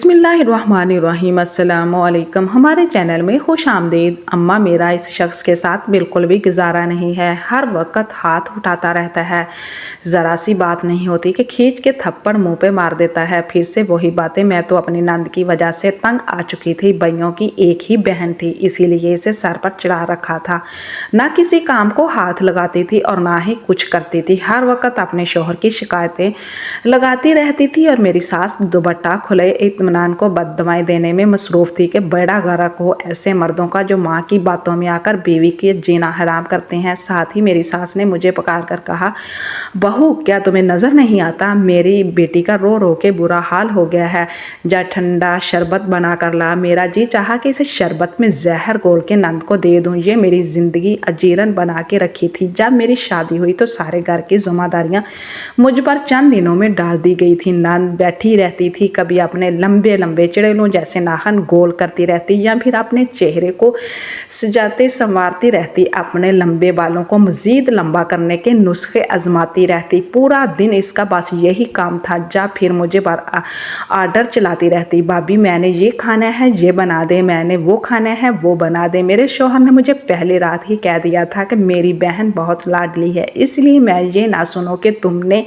बिस्मिल्लाहिर्रहमानिर्रहीम अस्सलामुअलैकुम। हमारे चैनल में खुश आमदीद। अम्मा मेरा इस शख्स के साथ बिल्कुल भी गुजारा नहीं है, हर वक्त हाथ उठाता रहता है, ज़रा सी बात नहीं होती कि खींच के थप्पड़ मुंह पे मार देता है। फिर से वही बातें। मैं तो अपनी नंद की वजह से तंग आ चुकी थी। भाइयों की एक ही बहन थी, इसीलिए इसे सर पर चढ़ा रखा था। ना किसी काम को हाथ लगाती थी और ना ही कुछ करती थी, हर वक्त अपने शोहर की शिकायतें लगाती रहती थी। और मेरी सास दुपट्टा खुले इत्मीनान को बददुआएं देने में मसरूफ़ थी कि बड़ा गर्क हो ऐसे मर्दों का जो माँ की बातों में आकर बीवी के जीना हराम करते हैं। साथ ही मेरी सास ने मुझे पकार कर कहा, बहू क्या तुम्हें नज़र नहीं आता, मेरी बेटी का रो रो के बुरा हाल हो गया है, जा ठंडा शरबत बना कर ला। मेरा जी चाहा कि इसे शरबत में जहर घोल के नंद को दे दूँ। ये मेरी ज़िंदगी अजीरन बना के रखी थी। जब मेरी शादी हुई तो सारे घर की जिम्मेदारियाँ मुझ पर चंद दिनों में डाल दी गई थी। नंद बैठी रहती थी, कभी अपने लंबे लंबे चिड़ेलों जैसे नाखून गोल करती रहती या फिर अपने चेहरे को सजाते संवारती रहती, अपने लंबे बालों को मज़ीद लंबा करने के नुस्खे आजमाती रहती। पूरा दिन इसका बस यही काम था। जब फिर मुझे पर आर्डर चलाती रहती, भाभी मैंने ये खाना है ये बना दे, मैंने वो खाना है वो बना दे। मेरे शौहर ने मुझे पहली रात ही कह दिया था कि मेरी बहन बहुत लाडली है, इसलिए मैं ये ना सुनो कि तुमने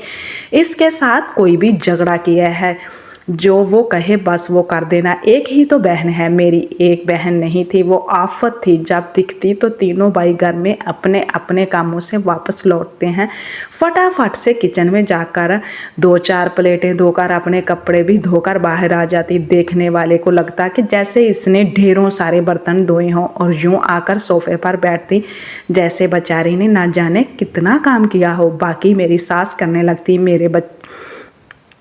इसके साथ कोई भी झगड़ा किया है, जो वो कहे बस वो कर देना। एक ही तो बहन है मेरी, एक बहन नहीं थी, वो आफत थी। जब दिखती तो तीनों भाई घर में अपने अपने कामों से वापस लौटते हैं, फटाफट से किचन में जाकर दो चार प्लेटें धोकर अपने कपड़े भी धोकर बाहर आ जाती। देखने वाले को लगता कि जैसे इसने ढेरों सारे बर्तन धोए हों और यूं आकर सोफे पर बैठती जैसे बेचारी ने ना जाने कितना काम किया हो। बाकी मेरी सास करने लगती,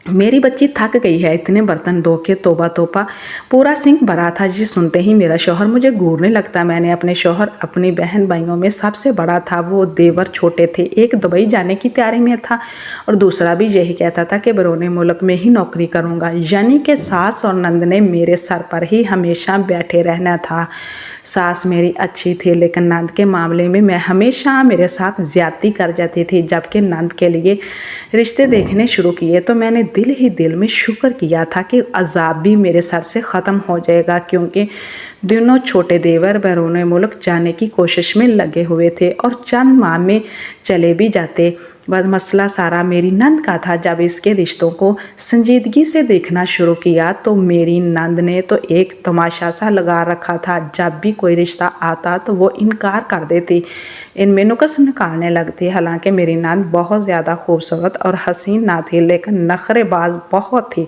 मेरी बच्ची थक गई है इतने बर्तन धो के, तोबा तोबा पूरा सिंक भरा था। जी सुनते ही मेरा शौहर मुझे घूरने लगता। मैंने अपने शौहर अपनी बहन भाइयों में सबसे बड़ा था, वो देवर छोटे थे। एक दुबई जाने की तैयारी में था और दूसरा भी यही कहता था कि बैरून मुल्क में ही नौकरी करूँगा। यानी कि सास और नंद ने मेरे सर पर ही हमेशा बैठे रहना था। सास मेरी अच्छी थी, लेकिन नंद के मामले में मैं हमेशा मेरे साथ ज्यादती कर जाती थी। जबकि नंद के लिए रिश्ते देखने शुरू किए तो मैंने दिल ही दिल में शुक्र किया था कि अजाब भी मेरे सर से ख़त्म हो जाएगा, क्योंकि दोनों छोटे देवर बैरून मुल्क जाने की कोशिश में लगे हुए थे और चंद माह में चले भी जाते। बस मसला सारा मेरी नंद का था। जब इसके रिश्तों को संजीदगी से देखना शुरू किया तो मेरी नंद ने तो एक तमाशा सा लगा रखा था। जब भी कोई रिश्ता आता तो वो इनकार कर देती, इनमें नुक्स निकालने लगती। हालांकि मेरी नंद बहुत ज़्यादा खूबसूरत और हसीन ना थी, लेकिन नखरेबाज बहुत थी।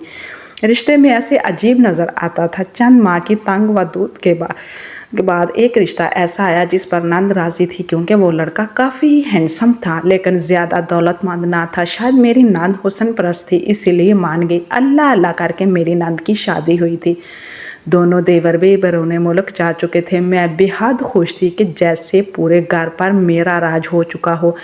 रिश्ते में ऐसे अजीब नज़र आता था। चंद माह की तंग व दूध के बाद एक रिश्ता ऐसा आया जिस पर नंद राज़ी थी, क्योंकि वो लड़का काफ़ी हैंडसम था लेकिन ज़्यादा दौलतमंद ना था। शायद मेरी नंद हुस्न परस्त थी, इसीलिए मान गई। अल्लाह अल्लाह करके मेरी नंद की शादी हुई थी। दोनों देवर भी बैरून मुल्क जा चुके थे। मैं बेहद खुश थी कि जैसे पूरे घर पर मेरा राज हो चुका हो।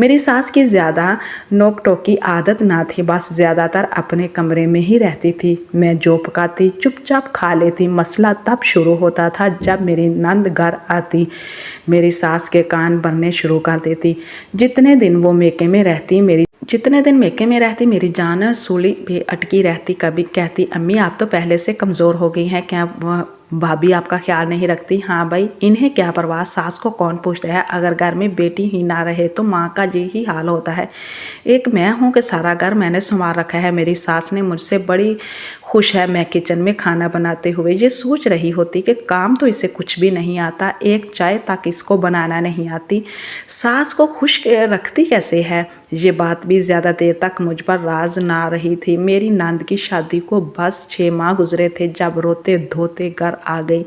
मेरी सास की ज़्यादा नोक टोक की आदत ना थी, बस ज़्यादातर अपने कमरे में ही रहती थी। मैं जो पकाती चुपचाप खा लेती। मसला तब शुरू होता था जब मेरी नंद घर आती, मेरी सास के कान भरने शुरू कर देती। जितने दिन मेके में रहती मेरी जान सूली भी अटकी रहती। कभी कहती, अम्मी आप तो पहले से कमज़ोर हो गई हैं, क्या भाभी आपका ख्याल नहीं रखती? हाँ भाई, इन्हें क्या परवाह, सास को कौन पूछता है। अगर घर में बेटी ही ना रहे तो माँ का यही हाल होता है। एक मैं हूँ कि सारा घर मैंने संभाल रखा है। मेरी सास ने मुझसे बड़ी खुश है। मैं किचन में खाना बनाते हुए ये सोच रही होती कि काम तो इसे कुछ भी नहीं आता, एक चाय तक इसको बनाना नहीं आती, सास को खुश रखती कैसे है। ये बात भी ज़्यादा देर तक मुझ पर राज ना रही थी। मेरी नंद की शादी को बस 6 माह गुजरे थे जब रोते धोते घर आ गई।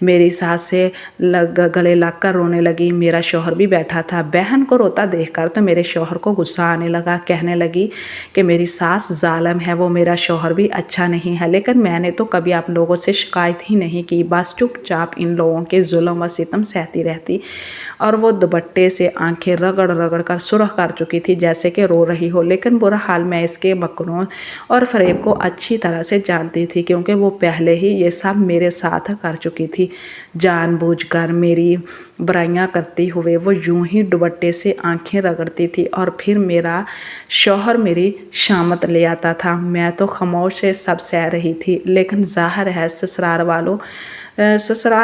मेरी सास से गले लग कर रोने लगी। मेरा शौहर भी बैठा था। बहन को रोता देखकर तो मेरे शौहर को गुस्सा आने लगा। कहने लगी कि मेरी सास जालिम है, वो मेरा शौहर भी अच्छा नहीं है। लेकिन मैंने तो कभी आप लोगों से शिकायत ही नहीं की, बस चुपचाप इन लोगों के जुल्म व सितम सहती रहती। और वो दुपट्टे से आंखें रगड़ रगड़ कर सुरख कर चुकी थी, जैसे कि रो रही हो। लेकिन बुरा हाल मैं इसके मकरों और फरेब को अच्छी तरह से जानती थी, क्योंकि वो पहले ही ये सब मेरे साथ कर चुकी थी। जानबूझकर मेरी बुराइयां करते हुए वो यूं ही दुपट्टे से आंखें रगड़ती थी और फिर मेरा शौहर मेरी शामत ले आता था। मैं तो खामोश से सब सह रही थी, लेकिन ज़ाहिर है ससुराल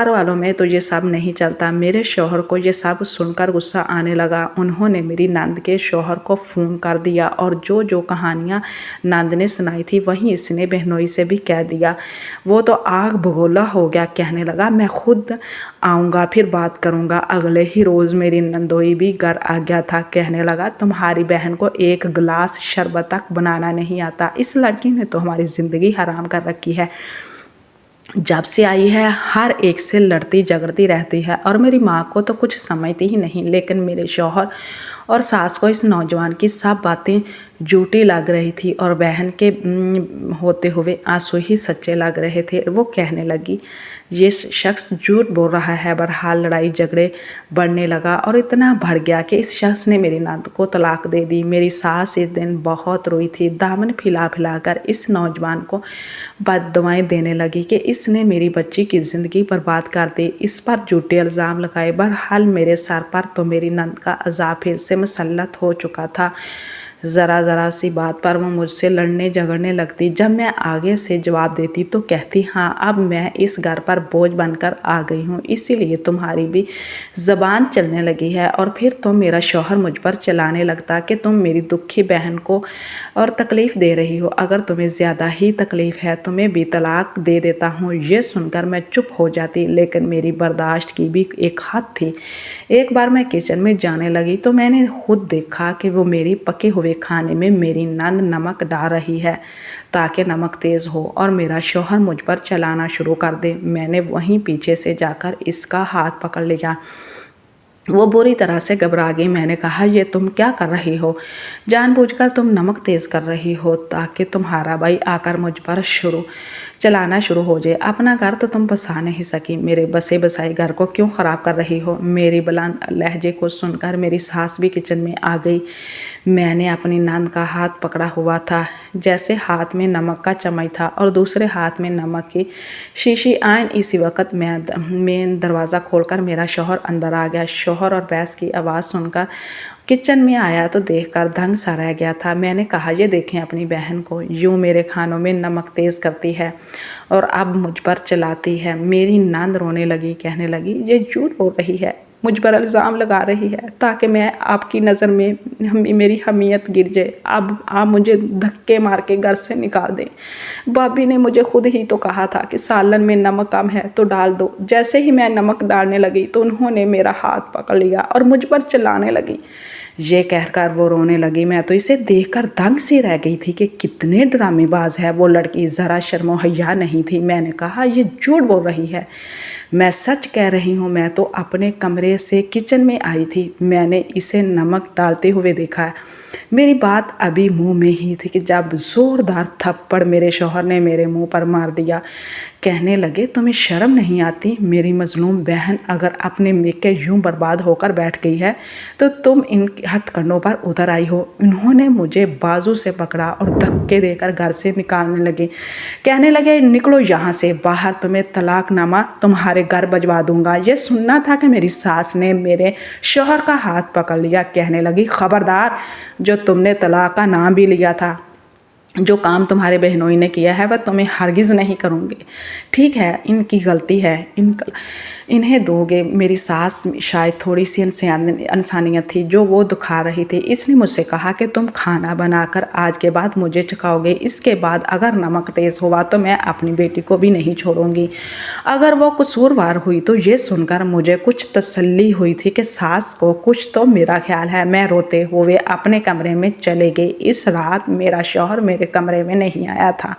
वालों में तो ये सब नहीं चलता। मेरे शौहर को ये सब सुनकर गुस्सा आने लगा। उन्होंने मेरी नंद के शौहर को फ़ोन कर दिया और जो जो कहानियाँ नंद ने सुनाई थी वहीं इसने बहनोई से भी कह दिया। वो तो आग बगोला हो गया, कहने लगा मैं खुद आऊँगा फिर बात करूँगा। अगले ही रोज़ मेरी नंदोई भी घर आ गया था। कहने लगा तुम्हारी बहन को एक गिलास शरबत तक बनाना नहीं आता। इस लड़की ने तो हमारी ज़िंदगी हराम कर रखी है। जब से आई है हर एक से लड़ती झगड़ती रहती है और मेरी माँ को तो कुछ समझती ही नहीं। लेकिन मेरे शौहर और सास को इस नौजवान की सब बातें झूठी लग रही थी और बहन के होते हुए आंसू ही सच्चे लग रहे थे। वो कहने लगी ये शख्स झूठ बोल रहा है। बहरहाल लड़ाई झगड़े बढ़ने लगा और इतना बढ़ गया कि इस शख्स ने मेरी नंद को तलाक दे दी। मेरी सास इस दिन बहुत रोई थी, दामन फैला कर इस नौजवान को बददुआएं देने लगी कि इसने मेरी बच्ची की ज़िंदगी बर्बाद कर दी। इस पर झूठे इल्ज़ाम लगाए। बहरहाल मेरे सर पर तो मेरी नंद का अज़ाब फिर से मुसल्लत हो चुका था। ज़रा सी बात पर वो मुझसे लड़ने झगड़ने लगती। जब मैं आगे से जवाब देती तो कहती हाँ अब मैं इस घर पर बोझ बनकर आ गई हूँ, इसीलिए तुम्हारी भी ज़बान चलने लगी है। और फिर तो मेरा शौहर मुझ पर चलाने लगता कि तुम मेरी दुखी बहन को और तकलीफ़ दे रही हो। अगर तुम्हें ज़्यादा ही तकलीफ़ है तुम्हें भी तलाक दे देता हूँ। ये सुनकर मैं चुप हो जाती, लेकिन मेरी बर्दाश्त की भी एक हद थी। एक बार मैं किचन में जाने लगी तो मैंने खुद देखा कि वो मेरी पके हुए खाने में मेरी नंद नमक डाल रही है ताकि नमक तेज़ हो और मेरा शौहर मुझ पर चलाना शुरू कर दे। मैंने वहीं पीछे से जाकर इसका हाथ पकड़ लिया। वो बुरी तरह से घबरा गई। मैंने कहा ये तुम क्या कर रही हो? जानबूझकर तुम नमक तेज़ कर रही हो ताकि तुम्हारा भाई आकर मुझ पर चलाना शुरू हो जाए। अपना घर तो तुम बसा नहीं सकी, मेरे बसे बसाए घर को क्यों ख़राब कर रही हो? मेरी बुलंद लहजे को सुनकर मेरी सास भी किचन में आ गई। मैंने अपनी नंद का हाथ पकड़ा हुआ था, जैसे हाथ में नमक का चम्मच था और दूसरे हाथ में नमक की शीशी। आइन इसी वक्त मैं दरवाज़ा खोलकर मेरा शौहर अंदर आ गया। शौहर और भैंस की आवाज़ सुनकर किचन में आया तो देखकर दंग सा रह गया था। मैंने कहा ये देखें अपनी बहन को, यूँ मेरे खानों में नमक तेज़ करती है और अब मुझ पर चलाती है। मेरी नंद रोने लगी, कहने लगी ये झूठ बोल रही है, मुझ पर इल्ज़ाम लगा रही है ताकि मैं आपकी नज़र में मेरी हमीयत गिर जाए। अब आप मुझे धक्के मार के घर से निकाल दें। भाभी ने मुझे खुद ही तो कहा था कि सालन में नमक कम है तो डाल दो। जैसे ही मैं नमक डालने लगी तो उन्होंने मेरा हाथ पकड़ लिया और मुझ पर चिल्लाने लगी। ये कहकर वो रोने लगी। मैं तो इसे देखकर दंग सी रह गई थी कि कितने ड्रामेबाज है वो लड़की, ज़रा शर्मो हया नहीं थी। मैंने कहा ये झूठ बोल रही है, मैं सच कह रही हूँ। मैं तो अपने कमरे से किचन में आई थी, मैंने इसे नमक डालते हुए देखा है। मेरी बात अभी मुंह में ही थी कि जब ज़ोरदार थप्पड़ मेरे शौहर ने मेरे मुंह पर मार दिया। कहने लगे तुम्हें शर्म नहीं आती? मेरी मजलूम बहन अगर अपने मेके यूं बर्बाद होकर बैठ गई है तो तुम इन हथकंडों पर उतर आई हो। उन्होंने मुझे बाजू से पकड़ा और धक्के देकर घर से निकालने लगे। कहने लगे निकलो यहाँ से बाहर, तुम्हें तलाकनामा तुम्हारे घर भिजवा दूंगा। ये सुनना था कि मेरी सास ने मेरे शौहर का हाथ पकड़ लिया। कहने लगी खबरदार, जो तुमने तलाक का नाम भी लिया था, जो काम तुम्हारे बहनोई ने किया है वह तुम्हें हरगिज़ नहीं करूँगी। ठीक है इनकी गलती है, इन्हें दोगे। मेरी सास शायद थोड़ी सी इंसानियत थी जो वो दिखा रही थी। इसने मुझसे कहा कि तुम खाना बनाकर आज के बाद मुझे चखाओगे, इसके बाद अगर नमक तेज़ हुआ तो मैं अपनी बेटी को भी नहीं छोड़ूंगी। अगर वो कसूरवार हुई तो ये सुनकर मुझे कुछ तसल्ली हुई थी कि सास को कुछ तो मेरा ख्याल है। मैं रोते हुए अपने कमरे में चले गई। इस रात मेरा शौहर मेरे कमरे में नहीं आया था,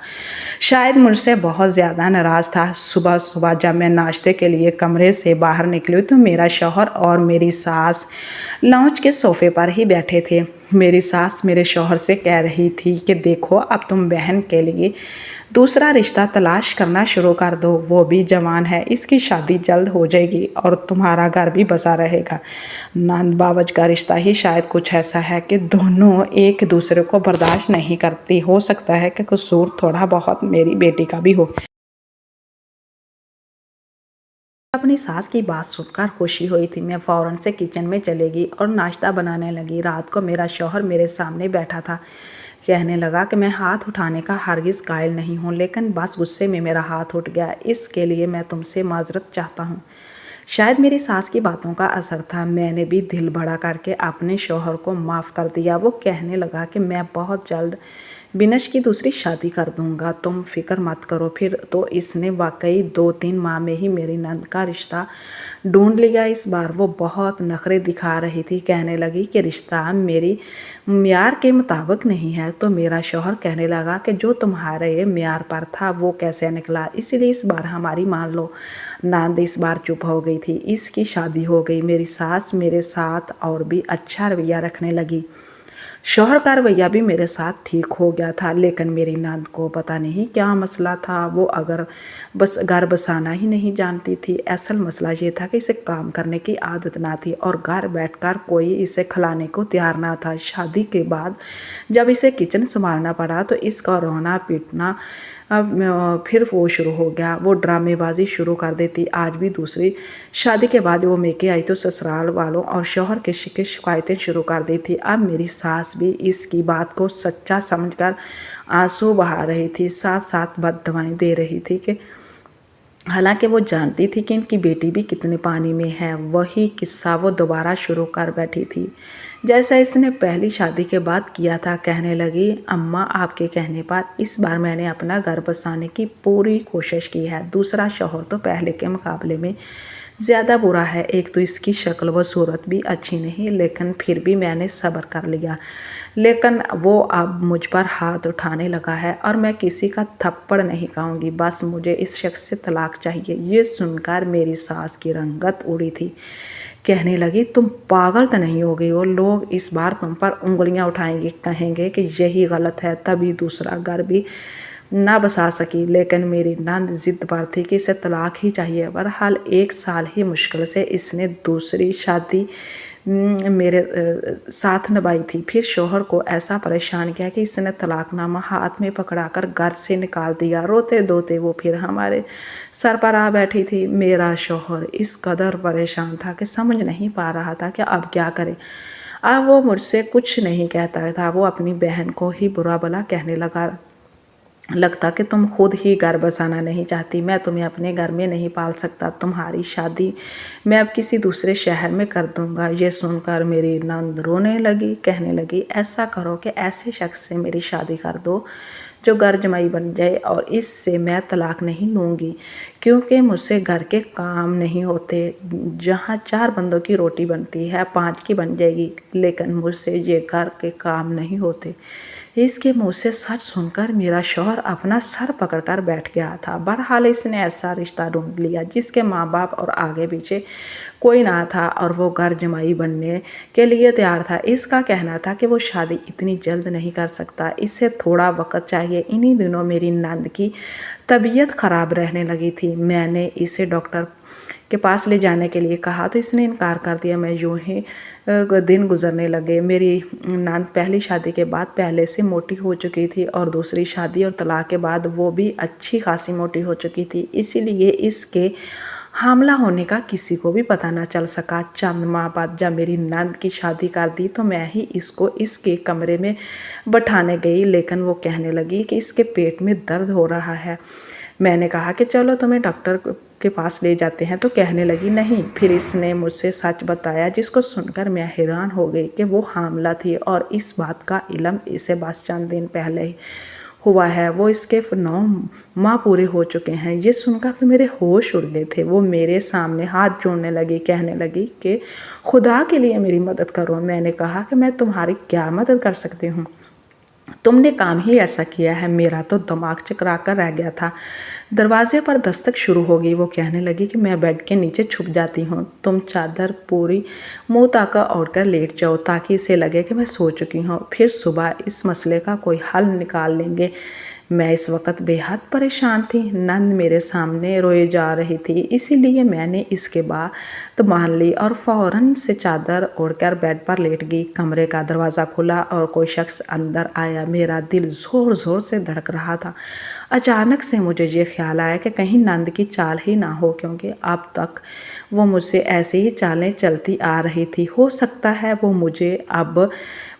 शायद मुझसे बहुत ज़्यादा नाराज़ था। सुबह सुबह जब मैं नाश्ते के लिए कमरे से बाहर निकली तो मेरा शौहर और मेरी सास लाउंज के सोफे पर ही बैठे थे। मेरी सास मेरे शौहर से कह रही थी कि देखो अब तुम बहन के लिए दूसरा रिश्ता तलाश करना शुरू कर दो, वो भी जवान है, इसकी शादी जल्द हो जाएगी और तुम्हारा घर भी बसा रहेगा। नंद बावज का रिश्ता ही शायद कुछ ऐसा है कि दोनों एक दूसरे को बर्दाश्त नहीं करती। हो सकता है कि कसूर थोड़ा बहुत मेरी बेटी का भी हो। अपनी सास की बात सुनकर खुशी हुई थी। मैं फ़ौरन से किचन में चली गई और नाश्ता बनाने लगी। रात को मेरा शौहर मेरे सामने बैठा था। कहने लगा कि मैं हाथ उठाने का हरगिज़ कायल नहीं हूँ, लेकिन बस गुस्से में मेरा हाथ उठ गया। इसके लिए मैं तुमसे माजरत चाहता हूँ। शायद मेरी सास की बातों का असर था। मैंने भी दिल बड़ा करके अपने शौहर को माफ़ कर दिया। वो कहने लगा कि मैं बहुत जल्द बिनश की दूसरी शादी कर दूंगा, तुम फिक्र मत करो। फिर तो इसने वाकई 2-3 माह में ही मेरी नंद का रिश्ता ढूंढ लिया। इस बार वो बहुत नखरे दिखा रही थी। कहने लगी कि रिश्ता मेरी म्यार के मुताबिक नहीं है। तो मेरा शौहर कहने लगा कि जो तुम्हारे म्यार पर था वो कैसे निकला, इसलिए इस बार हमारी मान लो। नंद इस बार चुप हो गई थी। इसकी शादी हो गई। मेरी सास मेरे साथ और भी अच्छा रवैया रखने लगी। शौहर का रवैया भी मेरे साथ ठीक हो गया था, लेकिन मेरी नंद को पता नहीं क्या मसला था। वो अगर बस घर बसाना ही नहीं जानती थी। असल मसला ये था कि इसे काम करने की आदत ना थी और घर बैठकर कोई इसे खिलाने को तैयार ना था। शादी के बाद जब इसे किचन संभालना पड़ा तो इसका रोना पीटना फिर वो शुरू हो गया। वो ड्रामेबाजी शुरू कर देती। आज भी दूसरी शादी के बाद वो मेके आई तो ससुराल वालों और शौहर के शिकायतें शुरू कर दी थी। अब मेरी सास भी इसकी बात को सच्चा समझकर आंसू बहा रही थी, साथ साथ बददुआएं दे रही थी कि हालांकि वो जानती थी कि इनकी बेटी भी कितने पानी में है। वही किस्सा वो दोबारा शुरू कर बैठी थी जैसा इसने पहली शादी के बाद किया था। कहने लगी, अम्मा आपके कहने पर इस बार मैंने अपना घर बसाने की पूरी कोशिश की है। दूसरा शौहर तो पहले के मुकाबले में ज़्यादा बुरा है। एक तो इसकी शक्ल व सूरत भी अच्छी नहीं, लेकिन फिर भी मैंने सब्र कर लिया। लेकिन वो अब मुझ पर हाथ उठाने लगा है और मैं किसी का थप्पड़ नहीं खाऊंगी। बस मुझे इस शख्स से तलाक चाहिए। ये सुनकर मेरी सास की रंगत उड़ी थी। कहने लगी, तुम पागल तो नहीं हो गई हो? लोग इस बार तुम पर उंगलियां उठाएंगे, कहेंगे कि यही गलत है, तभी दूसरा घर भी ना बसा सकी। लेकिन मेरी नंद जिद पर थी कि इसे तलाक ही चाहिए। बहरहाल 1 साल ही मुश्किल से इसने दूसरी शादी मेरे साथ निभाई थी। फिर शौहर को ऐसा परेशान किया कि इसने तलाकनामा हाथ में पकड़ाकर घर से निकाल दिया। रोते धोते वो फिर हमारे सर पर आ बैठी थी। मेरा शौहर इस कदर परेशान था कि समझ नहीं पा रहा था कि अब क्या करे। अब वो मुझसे कुछ नहीं कहता था, वो अपनी बहन को ही बुरा भला कहने लगता कि तुम खुद ही घर बसाना नहीं चाहती, मैं तुम्हें अपने घर में नहीं पाल सकता, तुम्हारी शादी मैं अब किसी दूसरे शहर में कर दूंगा। ये सुनकर मेरी नंद रोने लगी। कहने लगी, ऐसा करो कि ऐसे शख्स से मेरी शादी कर दो जो घर जमाई बन जाए और इससे मैं तलाक नहीं लूँगी, क्योंकि मुझसे घर के काम नहीं होते। जहाँ 4 बंदों की रोटी बनती है 5 की बन जाएगी, लेकिन मुझसे ये घर के काम नहीं होते। इसके मुँह से सच सुनकर मेरा शौहर अपना सर पकड़कर बैठ गया था। बहरहाल इसने ऐसा रिश्ता ढूंढ लिया जिसके माँ बाप और आगे पीछे कोई ना था और वो घर जमाई बनने के लिए तैयार था। इसका कहना था कि वो शादी इतनी जल्द नहीं कर सकता, इससे थोड़ा वक्त चाहिए। इन्हीं दिनों मेरी नंद की तबीयत ख़राब रहने लगी थी। मैंने इसे डॉक्टर के पास ले जाने के लिए कहा तो इसने इनकार कर दिया। मैं यूं ही दिन गुजरने लगे। मेरी नंद पहली शादी के बाद पहले से मोटी हो चुकी थी और दूसरी शादी और तलाक के बाद वो भी अच्छी खासी मोटी हो चुकी थी। इसीलिए इसके हामला होने का किसी को भी पता न चल सका। चंद माह बाद जब मेरी नंद की शादी कर दी तो मैं ही इसको इसके कमरे में बैठाने गई, लेकिन वो कहने लगी कि इसके पेट में दर्द हो रहा है। मैंने कहा कि चलो तुम्हें डॉक्टर के पास ले जाते हैं, तो कहने लगी नहीं। फिर इसने मुझसे सच बताया, जिसको सुनकर मैं हैरान हो गई कि वो हामला थी और इस बात का इल्म इसे बस चंद दिन पहले हुआ है। वो इसके 9 माह पूरे हो चुके हैं। ये सुनकर तो मेरे होश उड़ गए थे। वो मेरे सामने हाथ जोड़ने लगी, कहने लगी कि खुदा के लिए मेरी मदद करो। मैंने कहा कि मैं तुम्हारी क्या मदद कर सकती हूँ, तुमने काम ही ऐसा किया है। मेरा तो दिमाग चकरा कर रह गया था। दरवाजे पर दस्तक शुरू हो गई। वो कहने लगी कि मैं बेड के नीचे छुप जाती हूँ, तुम चादर पूरी मुंह तक ओढ़कर लेट जाओ ताकि इसे लगे कि मैं सो चुकी हूँ। फिर सुबह इस मसले का कोई हल निकाल लेंगे। मैं इस वक्त बेहद परेशान थी। नंद मेरे सामने रोए जा रही थी, इसीलिए मैंने इसके बात मान ली और फ़ौरन से चादर ओढ़कर बेड पर लेट गई। कमरे का दरवाज़ा खुला और कोई शख्स अंदर आया। मेरा दिल ज़ोर ज़ोर से धड़क रहा था। अचानक से मुझे ये ख्याल आया कि कहीं नंद की चाल ही ना हो, क्योंकि अब तक वो मुझसे ऐसी ही चालें चलती आ रही थी। हो सकता है वो मुझे अब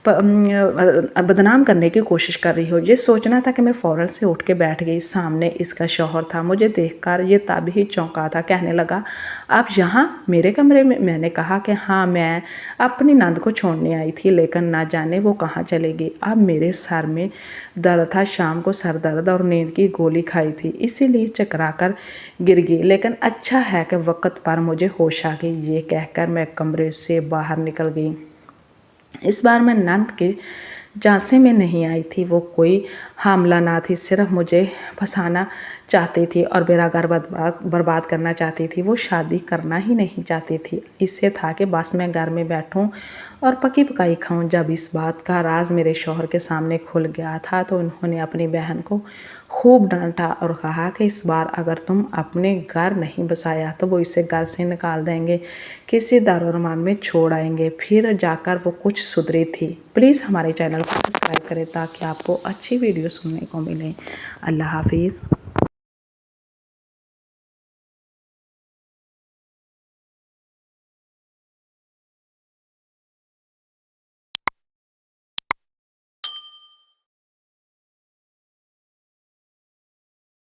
बदनाम करने की कोशिश कर रही हो। ये सोचना था कि मैं फ़ौरन से उठ के बैठ गई। सामने इसका शौहर था। मुझे देखकर ये तब ही चौंका था। कहने लगा, आप यहाँ मेरे कमरे में? मैंने कहा कि हाँ, मैं अपनी नंद को छोड़ने आई थी, लेकिन ना जाने वो कहाँ चली गई। अब मेरे सर में दर्द था। शाम को सर दर्द और नींद की गोली खाई थी, इसीलिए चकरा कर गिर गई। लेकिन अच्छा है कि वक्त पर मुझे होश आ गई। ये कहकर मैं कमरे से बाहर निकल गई। इस बार मैं नंद के झांसे में नहीं आई थी। वो कोई हामला ना थी, सिर्फ मुझे फंसाना चाहती थी और मेरा घर बर्बाद करना चाहती थी। वो शादी करना ही नहीं चाहती थी। इससे था कि बस मैं घर में बैठूं और पकी पकाई खाऊं। जब इस बात का राज मेरे शौहर के सामने खुल गया था तो उन्होंने अपनी बहन को खूब डांटा और कहा कि इस बार अगर तुम अपने घर नहीं बसाया तो वो इसे घर से निकाल देंगे, किसी दारुल में छोड़ आएंगे। फिर जाकर वो कुछ सुधरी थी। प्लीज़ हमारे चैनल को सब्सक्राइब करें ताकि आपको अच्छी वीडियो सुनने को मिले। अल्लाह हाफिज़।